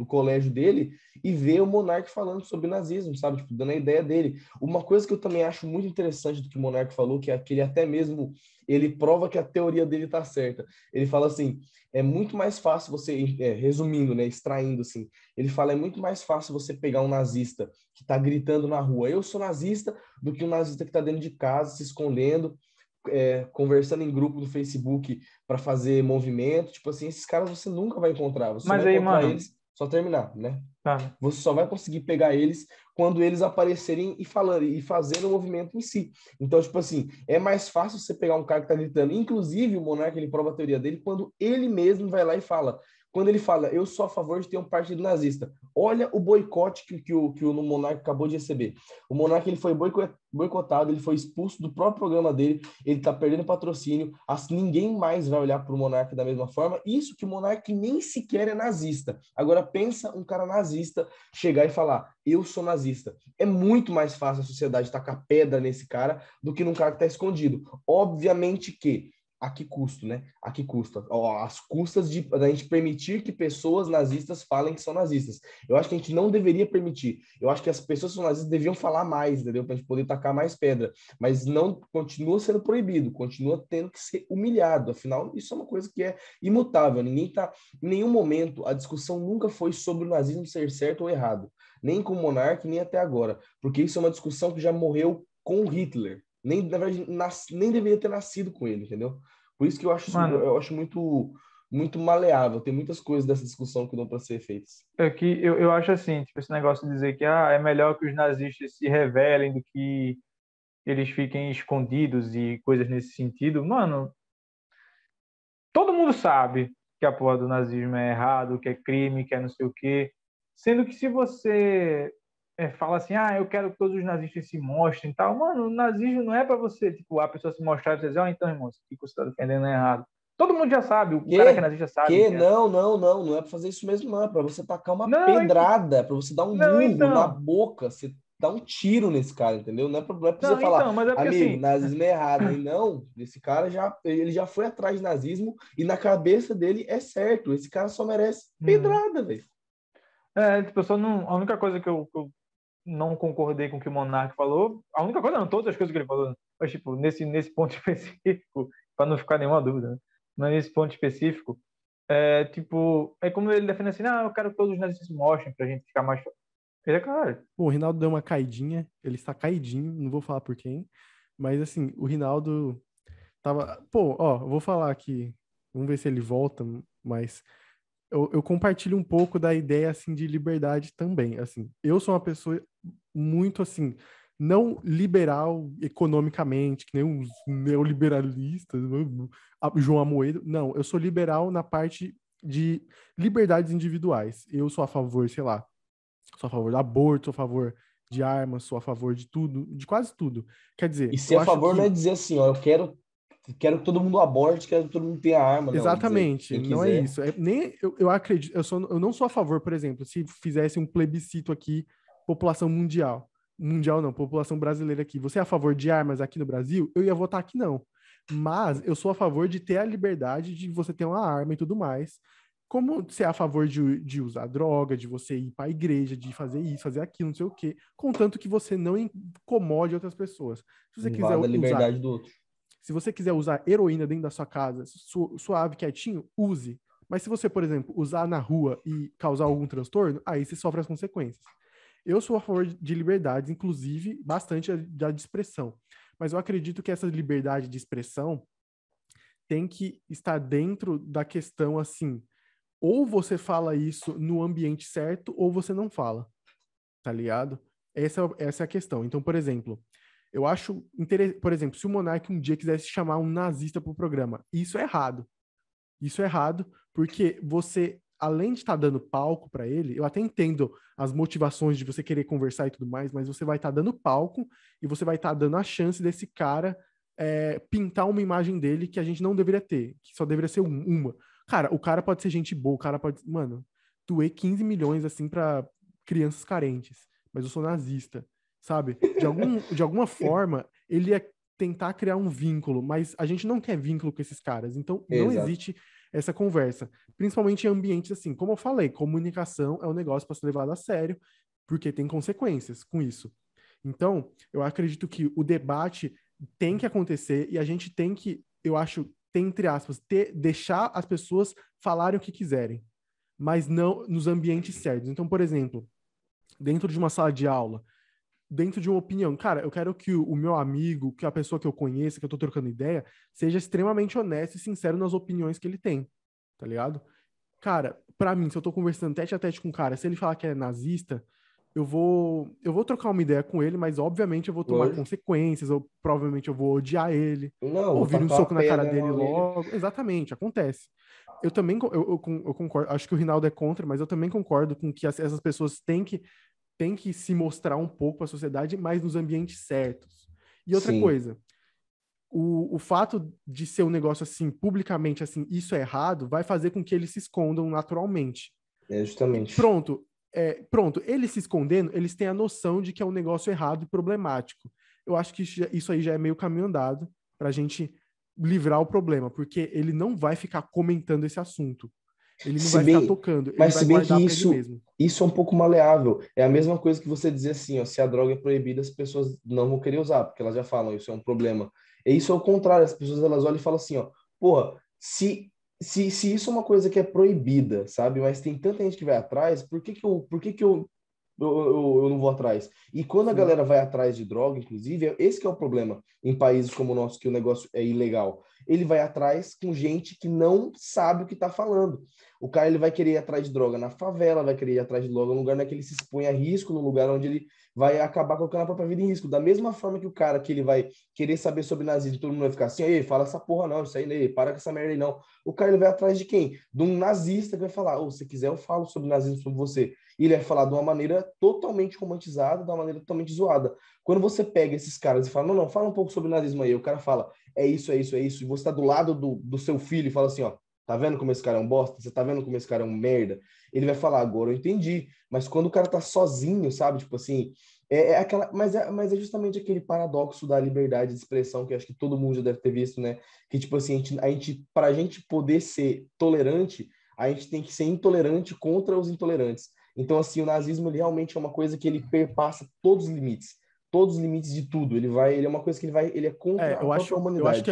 colégio dele e ver o Monark falando sobre nazismo, sabe? Tipo, dando a ideia dele. Uma coisa que eu também acho muito interessante do que o Monark falou, que é aquele até mesmo ele prova que a teoria dele tá certa. Ele fala assim, é muito mais fácil você, resumindo, né, extraindo assim, ele fala, é muito mais fácil você pegar um nazista que está gritando na rua, eu sou nazista, do que um nazista que está dentro de casa, se escondendo, conversando em grupo do Facebook para fazer movimento, tipo assim, esses caras você nunca vai encontrar, você só Mas vai aí, encontrar mano, eles, só terminar, né? tá. Você só vai conseguir pegar eles quando eles aparecerem e falando e fazendo o movimento em si. Então, tipo assim, é mais fácil você pegar um cara que tá gritando. Inclusive, o Monark, ele prova a teoria dele quando ele mesmo vai lá e fala. Quando ele fala, eu sou a favor de ter um partido nazista. Olha o boicote que o Monark acabou de receber. O Monark, ele foi boicotado, ele foi expulso do próprio programa dele, ele tá perdendo patrocínio, assim, ninguém mais vai olhar pro Monark da mesma forma. Isso que o Monark nem sequer é nazista. Agora, pensa um cara nazista chegar e falar, eu sou nazista. É muito mais fácil a sociedade tacar pedra nesse cara do que num cara que tá escondido. Obviamente que a que custo, né? A que custa? As custas da gente permitir que pessoas nazistas falem que são nazistas. Eu acho que a gente não deveria permitir. Eu acho que as pessoas que são nazistas deviam falar mais, entendeu? Para a gente poder tacar mais pedra. Mas não continua sendo proibido, continua tendo que ser humilhado. Afinal, isso é uma coisa que é imutável. Ninguém tá. Em nenhum momento a discussão nunca foi sobre o nazismo ser certo ou errado. Nem com o Monark, nem até agora. Porque isso é uma discussão que já morreu com o Hitler. Nem, na verdade, nem deveria ter nascido com ele, entendeu? Por isso que Mano, eu acho muito, muito maleável. Tem muitas coisas dessa discussão que dão para ser feitas. é que eu acho assim, tipo, esse negócio de dizer que é melhor que os nazistas se rebelem do que eles fiquem escondidos e coisas nesse sentido, mano, todo mundo sabe que a porra do nazismo é errado, que é crime, que é não sei o quê. Sendo que se você fala assim, eu quero que todos os nazistas se mostrem e tal, mano, o nazismo não é pra você, tipo, a pessoa se mostrar e dizer, então, irmão, isso que você tá defendendo é errado. Todo mundo já sabe, o cara que é nazista sabe. Não é pra fazer isso mesmo, não. É pra você tacar uma Não, pedrada, pra você dar um não, murro na então. boca, você dá um tiro nesse cara, entendeu? Não é pra você Não, falar, então, mas é porque amigo, assim. nazismo é errado, hein? Não, esse cara ele já foi atrás de nazismo e na cabeça dele é certo. Esse cara só merece pedrada, velho. Tipo, eu só não. A única coisa que eu não concordei com o que o Monark falou, a única coisa não, todas as coisas que ele falou, mas tipo, nesse ponto específico, para não ficar nenhuma dúvida, né? Mas nesse ponto específico, tipo, é como ele defende assim, eu quero que todos os nazistas se mostrem pra gente ficar mais. Cara. Pô, o Rinaldo deu uma caidinha, ele está caidinho, não vou falar por quem, mas assim, o Rinaldo tava. Pô, ó, eu vou falar aqui, vamos ver se ele volta, mas eu compartilho um pouco da ideia, assim, de liberdade também, assim. Eu sou uma pessoa muito, assim, não liberal economicamente, que nem os neoliberalistas, João Amoedo. Não, eu sou liberal na parte de liberdades individuais. Eu sou a favor, sei lá, sou a favor do aborto, sou a favor de armas, sou a favor de tudo, de quase tudo. Quer E dizer, ser eu a acho favor não é que dizer assim, ó, quero que todo mundo aborte, quero que todo mundo tenha arma, não. É dizer, exatamente, quem não é quiser. isso. Nem eu acredito, eu não sou a favor, por exemplo, se fizesse um plebiscito aqui, população mundial. Mundial não, população brasileira aqui. Você é a favor de armas aqui no Brasil? Eu ia votar aqui não. Mas eu sou a favor de ter a liberdade de você ter uma arma e tudo mais. Como você é a favor de usar droga, de você ir para a igreja, de fazer isso, fazer aquilo, não sei o quê, contanto que você não incomode outras pessoas. Se você quiser Invada a usar liberdade do outro. se você quiser usar heroína dentro da sua casa, suave, quietinho, use. Mas se você, por exemplo, usar na rua e causar algum transtorno, aí você sofre as consequências. Eu sou a favor de liberdades, inclusive bastante da de expressão. Mas eu acredito que essa liberdade de expressão tem que estar dentro da questão assim, ou você fala isso no ambiente certo, ou você não fala, tá ligado? Essa é a questão. Então, por exemplo, eu acho interessante, por exemplo, se o Monark um dia quisesse chamar um nazista pro programa, isso é errado. Isso é errado, porque você, além de estar dando palco para ele, eu até entendo as motivações de você querer conversar e tudo mais, mas você vai estar dando palco e você vai estar dando a chance desse cara pintar uma imagem dele que a gente não deveria ter, que só deveria ser uma. Cara, o cara pode ser gente boa, o cara pode, mano, doer 15 milhões assim para crianças carentes, mas eu sou nazista, sabe? De alguma forma, ele ia tentar criar um vínculo, mas a gente não quer vínculo com esses caras, então não Exato. existe essa conversa, principalmente em ambientes assim, como eu falei, comunicação é um negócio para ser levado a sério, porque tem consequências com isso. Então, eu acredito que o debate tem que acontecer e a gente tem que, eu acho, tem, entre aspas, deixar as pessoas falarem o que quiserem, mas não nos ambientes certos. Então, por exemplo, dentro de uma sala de aula, dentro de uma opinião. Cara, eu quero que o meu amigo, que a pessoa que eu conheço, que eu tô trocando ideia, seja extremamente honesto e sincero nas opiniões que ele tem, tá ligado? Cara, pra mim, se eu tô conversando tete a tete com um cara, se ele falar que é nazista, eu vou trocar uma ideia com ele, mas obviamente eu vou tomar Lógico. consequências, ou provavelmente eu vou odiar ele, Não, ou vou vir um tacar a soco na cara pedra na dele orelha. logo. Exatamente, acontece. Eu também eu concordo, acho que o Rinaldo é contra, mas eu também concordo com que essas pessoas têm que se mostrar um pouco para a sociedade, mas nos ambientes certos. E outra Sim, coisa, o fato de ser um negócio assim, publicamente assim, isso é errado, vai fazer com que eles se escondam naturalmente. é E justamente. pronto, eles se escondendo, eles têm a noção de que é um negócio errado e problemático. Eu acho que isso aí já é meio caminho andado para a gente livrar o problema, porque ele não vai ficar comentando esse assunto. Ele não Se vai ficar bem, tocando, ele mas vai se bem guardar que para ele mesmo. isso é um pouco maleável. É a mesma coisa que você dizer assim, ó, se a droga é proibida, as pessoas não vão querer usar, porque elas já falam, isso é um problema. E isso é o contrário, as pessoas elas olham e falam assim, ó, porra, se isso é uma coisa que é proibida, sabe? Mas tem tanta gente que vai atrás, por que que eu não vou atrás? E quando a Sim. galera vai atrás de droga, inclusive, esse que é o problema em países como o nosso, que o negócio é ilegal. Ele vai atrás com gente que não sabe o que está falando. O cara ele vai querer ir atrás de droga na favela, vai querer ir atrás de droga no lugar onde ele se expõe a risco, no lugar onde ele vai acabar colocando a própria vida em risco. Da mesma forma que o cara que ele vai querer saber sobre nazismo, todo mundo vai ficar assim, ei, fala essa porra não, isso aí, ei, para com essa merda aí não. O cara ele vai atrás de quem? De um nazista que vai falar, oh, se quiser eu falo sobre nazismo sobre você. E ele vai falar de uma maneira totalmente romantizada, de uma maneira totalmente zoada. Quando você pega esses caras e fala, não, fala um pouco sobre nazismo aí, o cara fala, é isso, e você tá do lado do seu filho e fala assim, ó, tá vendo como esse cara é um bosta? Você tá vendo como esse cara é um merda? Ele vai falar, agora eu entendi. Mas quando o cara tá sozinho, sabe? Tipo assim, mas é justamente aquele paradoxo da liberdade de expressão que acho que todo mundo já deve ter visto, né? Que, tipo assim, pra gente poder ser tolerante, a gente tem que ser intolerante contra os intolerantes. Então, assim, o nazismo ele realmente é uma coisa que ele perpassa todos os limites de tudo. Ele é uma coisa que ele é contra a própria Eu acho que humanidade.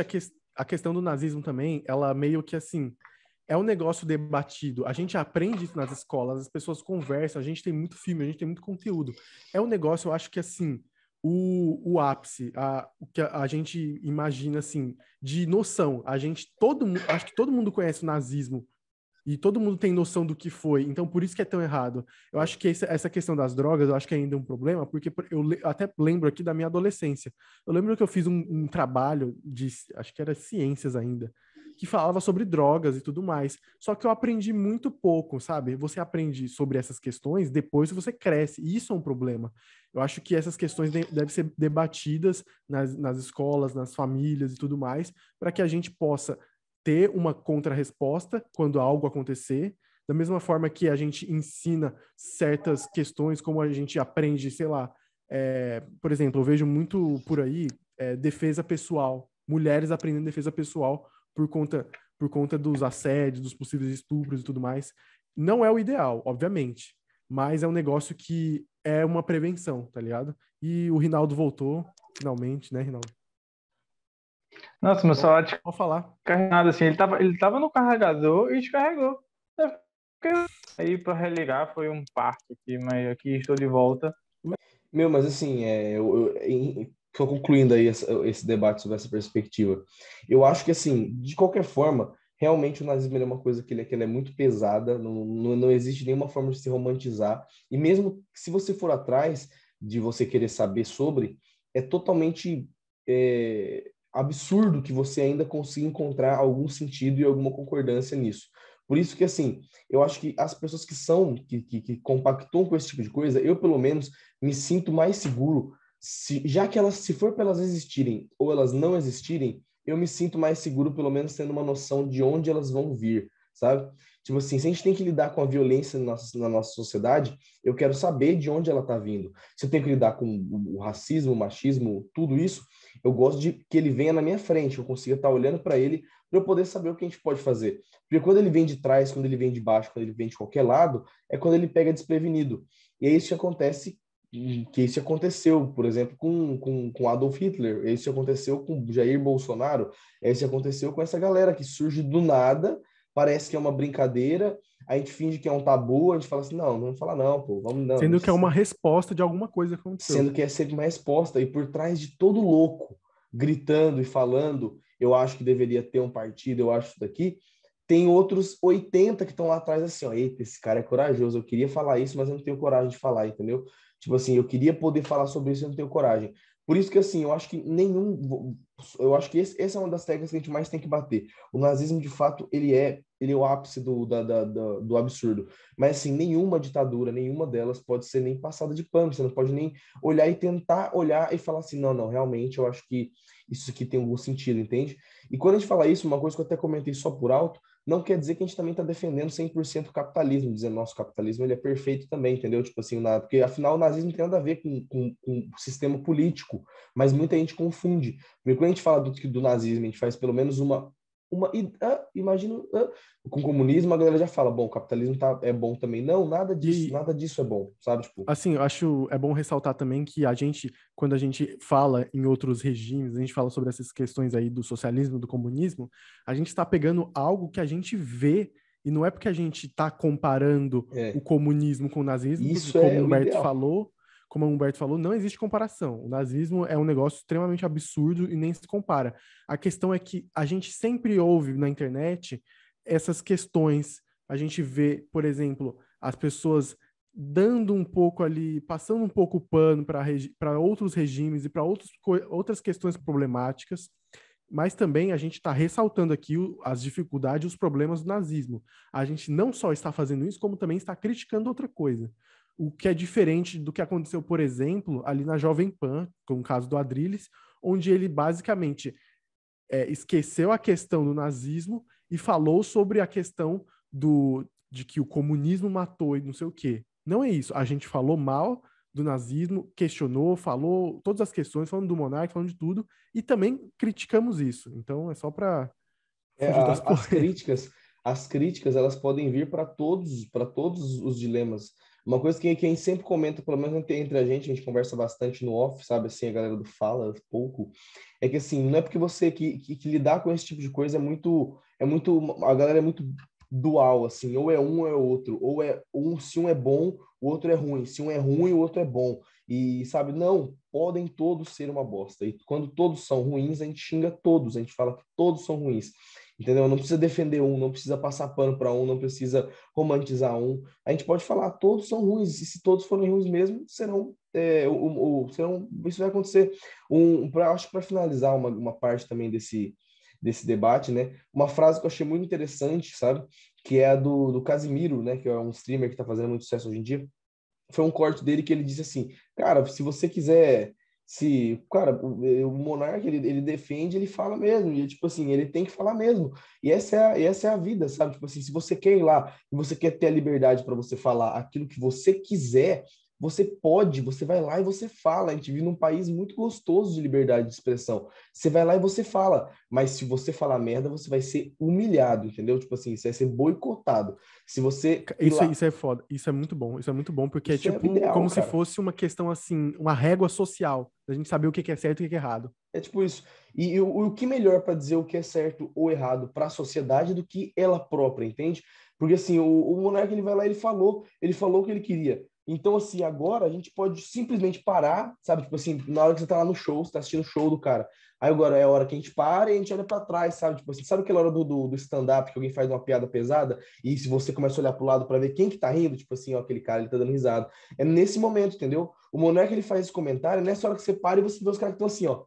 a questão do nazismo também, ela meio que assim, é um negócio debatido. A gente aprende isso nas escolas, as pessoas conversam, a gente tem muito filme, a gente tem muito conteúdo. É um negócio, eu acho que assim, o ápice, o que a gente imagina assim, de noção. Acho que todo mundo conhece o nazismo e todo mundo tem noção do que foi, então por isso que é tão errado. Eu acho que essa questão das drogas, eu acho que é ainda um problema, porque até lembro aqui da minha adolescência. Eu lembro que eu fiz um trabalho acho que era ciências ainda, que falava sobre drogas e tudo mais. Só que eu aprendi muito pouco, sabe? Você aprende sobre essas questões depois que você cresce, e isso é um problema. Eu acho que essas questões devem ser debatidas nas escolas, nas famílias e tudo mais, para que a gente possa ter uma contrarresposta quando algo acontecer, da mesma forma que a gente ensina certas questões, como a gente aprende, sei lá, por exemplo, eu vejo muito por aí defesa pessoal, mulheres aprendendo defesa pessoal por conta dos assédios, dos possíveis estupros e tudo mais. Não é o ideal, obviamente, mas é um negócio que é uma prevenção, tá ligado? E o Rinaldo voltou, finalmente, né, Rinaldo? Nossa, meu celular Pode falar. descarregado assim, ele tava no carregador e descarregou. Eu fiquei aí para religar foi um parto aqui, mas aqui estou de volta. Meu, mas assim, só concluindo aí esse debate sobre essa perspectiva, eu acho que assim, de qualquer forma, realmente o nazismo ele é uma coisa que ele é muito pesada, não existe nenhuma forma de se romantizar, e mesmo se você for atrás de você querer saber sobre, é totalmente absurdo que você ainda consiga encontrar algum sentido e alguma concordância nisso. Por isso que, assim, eu acho que as pessoas que compactuam com esse tipo de coisa, eu, pelo menos, me sinto mais seguro, já que elas, se for para elas existirem ou elas não existirem, eu me sinto mais seguro, pelo menos tendo uma noção de onde elas vão vir, sabe? Tipo assim, se a gente tem que lidar com a violência na nossa sociedade, eu quero saber de onde ela está vindo. Se eu tenho que lidar com o racismo, o machismo, tudo isso, eu gosto de que ele venha na minha frente, eu consiga estar olhando para ele para eu poder saber o que a gente pode fazer. Porque quando ele vem de trás, quando ele vem de baixo, quando ele vem de qualquer lado, é quando ele pega desprevenido. E é isso que acontece, que isso aconteceu, por exemplo, com Adolf Hitler, isso aconteceu com Jair Bolsonaro, isso aconteceu com essa galera que surge do nada, parece que é uma brincadeira, a gente finge que é um tabu, a gente fala assim, não vamos falar não, pô, vamos não. Sendo que é uma resposta de alguma coisa que aconteceu. Sendo que é sempre uma resposta, e por trás de todo louco, gritando e falando, eu acho que deveria ter um partido, eu acho isso daqui, tem outros 80 que estão lá atrás assim, ó, eita, esse cara é corajoso, eu queria falar isso, mas eu não tenho coragem de falar, entendeu? Tipo assim, eu queria poder falar sobre isso, eu não tenho coragem. Por isso que, assim, eu acho que essa é uma das teclas que a gente mais tem que bater. O nazismo, de fato, ele é o ápice do absurdo. Mas, assim, nenhuma ditadura, nenhuma delas pode ser nem passada de pano, você não pode nem olhar e tentar olhar e falar assim, não, realmente eu acho que isso aqui tem algum sentido, entende? E quando a gente fala isso, uma coisa que eu até comentei só por alto, não quer dizer que a gente também está defendendo 100% o capitalismo, dizendo nosso capitalismo ele é perfeito também, entendeu? Tipo assim, porque afinal o nazismo não tem nada a ver com o sistema político, mas muita gente confunde. Porque quando a gente fala do nazismo, a gente faz pelo menos imagino, com o comunismo a galera já fala, bom, o capitalismo é bom também. Não, nada disso é bom, sabe? Tipo, Assim, eu acho é bom ressaltar também que quando a gente fala em outros regimes, a gente fala sobre essas questões aí do socialismo, do comunismo, a gente está pegando algo que a gente vê, e não é porque a gente está comparando o comunismo com o nazismo, porque isso é o ideal. como o Humberto falou, não existe comparação. O nazismo é um negócio extremamente absurdo e nem se compara. A questão é que a gente sempre ouve na internet essas questões. A gente vê, por exemplo, as pessoas dando um pouco ali, passando um pouco o pano para outros regimes e para outras questões problemáticas, mas também a gente está ressaltando aqui as dificuldades e os problemas do nazismo. A gente não só está fazendo isso, como também está criticando outra coisa. O que é diferente do que aconteceu, por exemplo, ali na Jovem Pan, com o caso do Adrilles, onde ele basicamente esqueceu a questão do nazismo e falou sobre a questão de que o comunismo matou e não sei o quê. Não é isso. A gente falou mal do nazismo, questionou, falou todas as questões, falando do monarca, falando de tudo, e também criticamos isso. Então é só para fugir das polêmicas. As críticas, elas podem vir para todos os dilemas. Uma coisa que a gente sempre comenta, pelo menos entre a gente conversa bastante no off, sabe, assim, a galera do fala pouco, é que assim, não é porque você que lidar com esse tipo de coisa a galera é muito dual, assim, ou é um ou é outro, ou se um é bom, o outro é ruim, se um é ruim, o outro é bom. E, sabe, não, podem todos ser uma bosta. E quando todos são ruins, a gente xinga todos, a gente fala que todos são ruins. Entendeu? Não precisa defender um, não precisa passar pano para um, não precisa romantizar um. A gente pode falar, todos são ruins, e se todos forem ruins mesmo, isso vai acontecer. Acho que para finalizar uma parte também desse debate, né? Uma frase que eu achei muito interessante, sabe? Que é a do Casimiro, né? Que é um streamer que está fazendo muito sucesso hoje em dia. Foi um corte dele que ele disse assim, cara, se você quiser... Cara, o monarca, ele defende, ele fala mesmo, e tipo assim, ele tem que falar mesmo, e essa é a vida, sabe, tipo assim, se você quer ir lá, e você quer ter a liberdade para você falar aquilo que você quiser, você pode, você vai lá e você fala, a gente vive num país muito gostoso de liberdade de expressão, você vai lá e você fala, mas se você falar merda, você vai ser humilhado, entendeu, tipo assim, você vai ser boicotado, se você ir lá... Isso é foda, isso é muito bom, porque é Isso é o tipo ideal, como se cara. fosse uma questão assim, uma régua social, a gente saber o que é certo e o que é errado. É tipo isso. E o que melhor para dizer o que é certo ou errado para a sociedade do que ela própria, entende? Porque assim, o monarca ele vai lá e ele falou o que ele queria. Então, assim, agora a gente pode simplesmente parar, sabe? Tipo assim, na hora que você tá lá no show, você tá assistindo o show do cara. Aí agora é a hora que a gente para e a gente olha para trás, sabe? Tipo assim, sabe aquela hora do stand-up que alguém faz uma piada pesada e se você começa a olhar pro lado para ver quem que tá rindo, tipo assim, ó, aquele cara, ele tá dando risada. É nesse momento, entendeu? O monarca ele faz esse comentário, é nessa hora que você para e você vê os caras que estão assim, ó.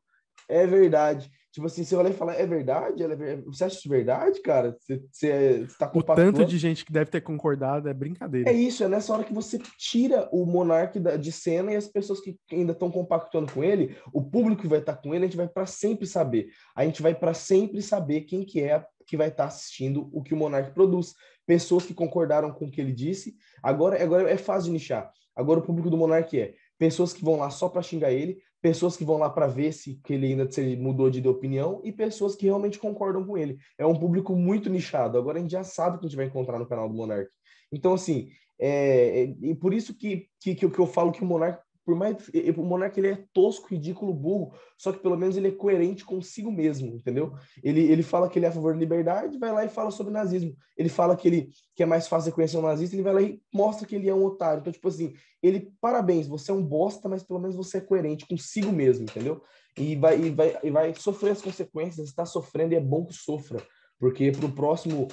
É verdade. Tipo assim, você olha e fala, é verdade? Você acha isso verdade, cara? Você tá O tanto compactuando? de gente que deve ter concordado é É brincadeira. isso, é nessa hora que você tira o monarca de cena e as pessoas que ainda estão compactuando com ele, o público que vai estar com ele, a gente vai para sempre saber. A gente vai para sempre saber quem que é que vai estar assistindo o que o monarca produz. Pessoas que concordaram com o que ele disse. Agora é fácil de nichar. Agora o público do monarca é pessoas que vão lá só para xingar ele, pessoas que vão lá para ver se ele mudou de opinião e pessoas que realmente concordam com ele. É um público muito nichado. Agora a gente já sabe o que a gente vai encontrar no canal do Monark. Então, assim, e por isso que eu falo que o Monark, por mais o Monark ele é tosco, ridículo, burro, só que pelo menos ele é coerente consigo mesmo, entendeu? Ele fala que ele é a favor da liberdade, vai lá e fala sobre nazismo. Ele fala que é mais fácil reconhecer um nazista, ele vai lá e mostra que ele é um otário. Então, tipo assim, parabéns, você é um bosta, mas pelo menos você é coerente consigo mesmo, entendeu? E vai sofrer as consequências, está sofrendo e é bom que sofra, porque pro próximo,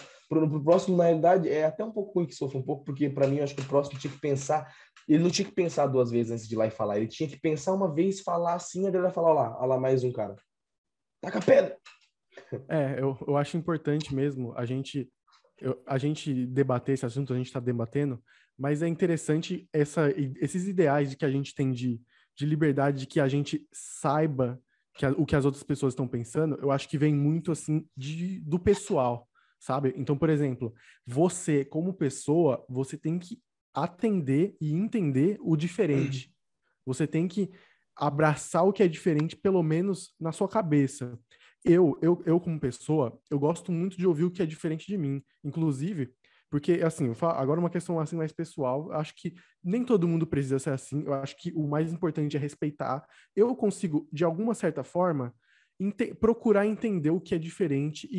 na realidade, é até um pouco ruim que sofra um pouco, porque para mim, eu acho que o próximo tinha que pensar, ele não tinha que pensar duas vezes antes de ir lá e falar, ele tinha que pensar uma vez, falar assim, a galera falar, olha lá mais um cara. Taca a pedra! Eu acho importante mesmo a gente debater esse assunto, a gente está debatendo, mas é interessante esses ideais de que a gente tem de liberdade, de que a gente saiba o que as outras pessoas estão pensando, eu acho que vem muito assim do pessoal, sabe? Então, por exemplo, você, como pessoa, você tem que atender e entender o diferente. Você tem que abraçar o que é diferente, pelo menos na sua cabeça. Eu como pessoa, eu gosto muito de ouvir o que é diferente de mim. Inclusive, porque, assim, agora uma questão assim mais pessoal, eu acho que nem todo mundo precisa ser assim. Eu acho que o mais importante é respeitar. Eu consigo, de alguma certa forma, procurar entender o que é diferente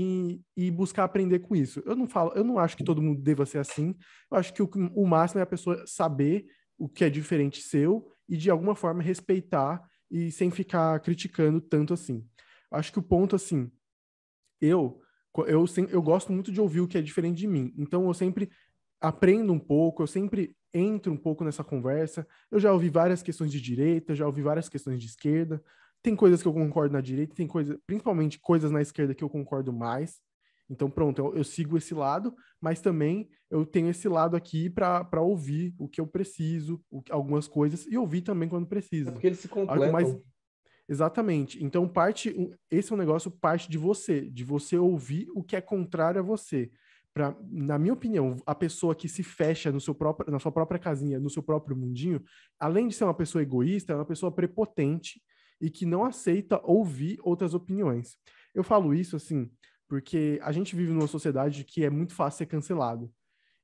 e buscar aprender com isso. Eu não acho que todo mundo deva ser assim. Eu acho que o máximo é a pessoa saber o que é diferente seu e, de alguma forma, respeitar e sem ficar criticando tanto assim. Acho que o ponto, assim, eu, eu gosto muito de ouvir o que é diferente de mim. Então, eu sempre aprendo um pouco, eu sempre entro um pouco nessa conversa. Eu já ouvi várias questões de direita, já ouvi várias questões de esquerda. Tem coisas que eu concordo na direita, tem coisas, principalmente coisas na esquerda que eu concordo mais. Então, pronto, eu sigo esse lado, mas também eu tenho esse lado aqui para ouvir o que eu preciso, algumas coisas, e ouvir também quando precisa. É porque eles se completam. Mas, exatamente. Então, esse é um negócio, parte de você ouvir o que é contrário a você. Na minha opinião, a pessoa que se fecha na sua própria casinha, no seu próprio mundinho, além de ser uma pessoa egoísta, é uma pessoa prepotente e que não aceita ouvir outras opiniões. Eu falo isso, assim, porque a gente vive numa sociedade que é muito fácil ser cancelado.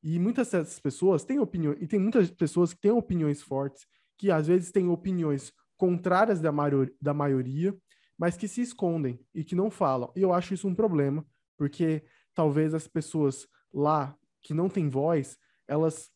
E muitas dessas pessoas têm opiniões, e tem muitas pessoas que têm opiniões fortes, que às vezes têm opiniões contrárias da maioria, mas que se escondem e que não falam. E eu acho isso um problema, porque talvez as pessoas lá que não têm voz, elas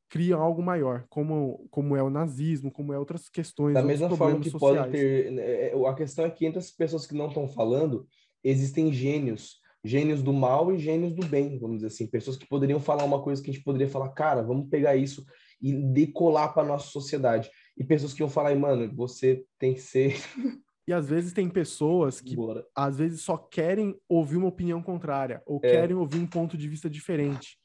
criam algo maior, como é o nazismo, como é outras questões, Da outros mesma forma problemas que podem sociais. ter. A questão é que entre as pessoas que não estão falando, existem gênios. Gênios do mal e gênios do bem, vamos dizer assim. Pessoas que poderiam falar uma coisa que a gente poderia falar, cara, vamos pegar isso e decolar para nossa sociedade. E pessoas que iam falar, mano, você tem que ser. E às vezes tem pessoas que Bora. às vezes só querem ouvir uma opinião contrária ou É. querem ouvir um ponto de vista diferente.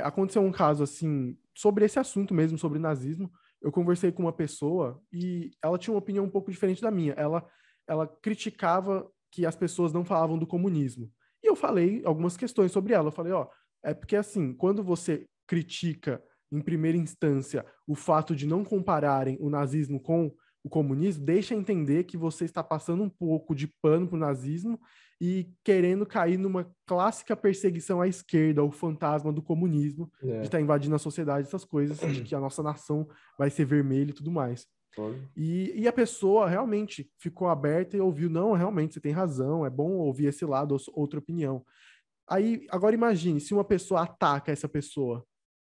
Aconteceu um caso assim, sobre esse assunto mesmo, sobre nazismo. Eu conversei com uma pessoa e ela tinha uma opinião um pouco diferente da minha. Ela criticava que as pessoas não falavam do comunismo. E eu falei algumas questões sobre ela. Eu falei, é porque assim, quando você critica em primeira instância o fato de não compararem o nazismo com o comunismo, deixa entender que você está passando um pouco de pano para o nazismo e querendo cair numa clássica perseguição à esquerda, o fantasma do comunismo, de estar invadindo a sociedade, essas coisas, de que a nossa nação vai ser vermelha e tudo mais. E a pessoa realmente ficou aberta e ouviu, não, realmente, você tem razão, é bom ouvir esse lado, outra opinião. Aí, agora imagine, se uma pessoa ataca essa pessoa,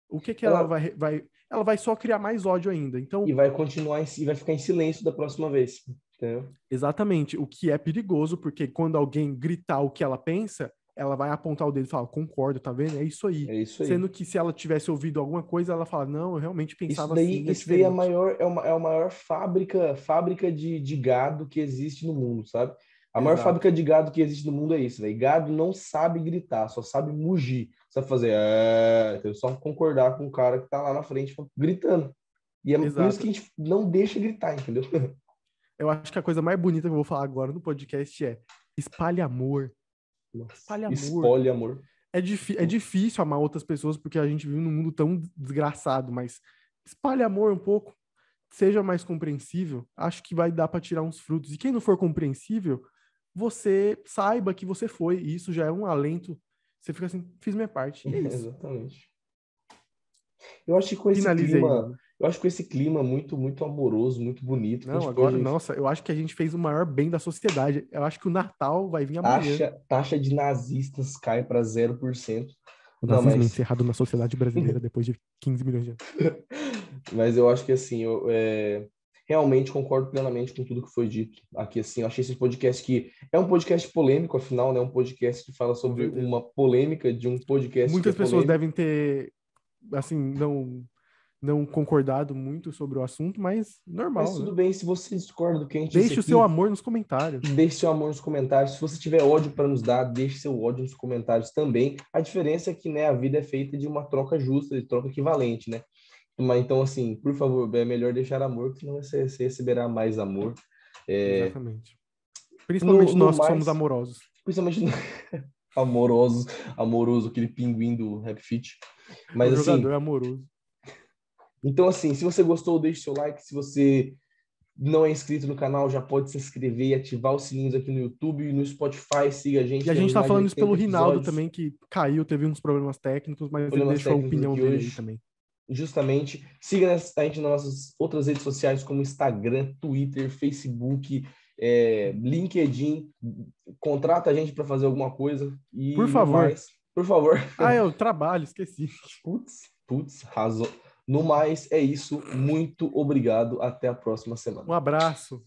o que ela vai... Ela vai só criar mais ódio ainda. Então, e vai continuar e vai ficar em silêncio da próxima vez. Entendeu? Exatamente, o que é perigoso, porque quando alguém gritar o que ela pensa, ela vai apontar o dedo e falar, concordo, tá vendo? É isso aí. É isso aí. Sendo que se ela tivesse ouvido alguma coisa, ela fala, não, eu realmente pensava assim. Isso daí é a maior fábrica de gado que existe no mundo, sabe? A maior fábrica de gado que existe no mundo é isso, velho. Gado não sabe gritar, só sabe mugir. Sabe fazer, então só concordar com o cara que tá lá na frente gritando. E é por isso que a gente não deixa gritar, entendeu? Eu acho que a coisa mais bonita que eu vou falar agora no podcast é espalhe amor. Nossa, espalhe amor. Espalhe amor. É difícil amar outras pessoas porque a gente vive num mundo tão desgraçado, mas espalhe amor um pouco, seja mais compreensível, acho que vai dar para tirar uns frutos. E quem não for compreensível, você saiba que você foi, e isso já é um alento. Você fica assim, fiz minha parte. É isso. Exatamente. Eu acho que com esse clima muito, muito amoroso, muito bonito. Não, agora, nossa, eu acho que a gente fez o maior bem da sociedade. Eu acho que o Natal vai vir amanhã. Taxa de nazistas cai para 0%. O nazismo encerrado na sociedade brasileira depois de 15 milhões de anos. Mas eu acho que assim, realmente concordo plenamente com tudo que foi dito aqui. Assim, eu achei esse podcast que é um podcast polêmico, afinal, né? Um podcast que fala sobre uma polêmica de um podcast. Muitas pessoas devem ter, assim, não concordado muito sobre o assunto, mas normal. Mas tudo bem, se você discorda do que a gente Deixe o seu amor nos comentários. Deixe seu amor nos comentários. Se você tiver ódio para nos dar, deixe seu ódio nos comentários também. A diferença é que, né, a vida é feita de uma troca justa, de troca equivalente, né? Mas então, assim, por favor, é melhor deixar amor, que senão você receberá mais amor. Exatamente. Principalmente nós que somos amorosos. Principalmente amoroso, aquele pinguim do Rap Fit. Mas, o assim, jogador é amoroso. Então, assim, se você gostou, deixe seu like. Se você não é inscrito no canal, já pode se inscrever e ativar os sininhos aqui no YouTube e no Spotify. Siga a gente. E a gente tá falando isso pelo Rinaldo também, que caiu, teve uns problemas técnicos, mas ele deixou a opinião dele aí também. Justamente. Siga a gente nas nossas outras redes sociais, como Instagram, Twitter, Facebook, LinkedIn. Contrata a gente para fazer alguma coisa. E por favor. Por favor. Eu trabalho, esqueci. Putz, razão. No mais, é isso. Muito obrigado. Até a próxima semana. Um abraço.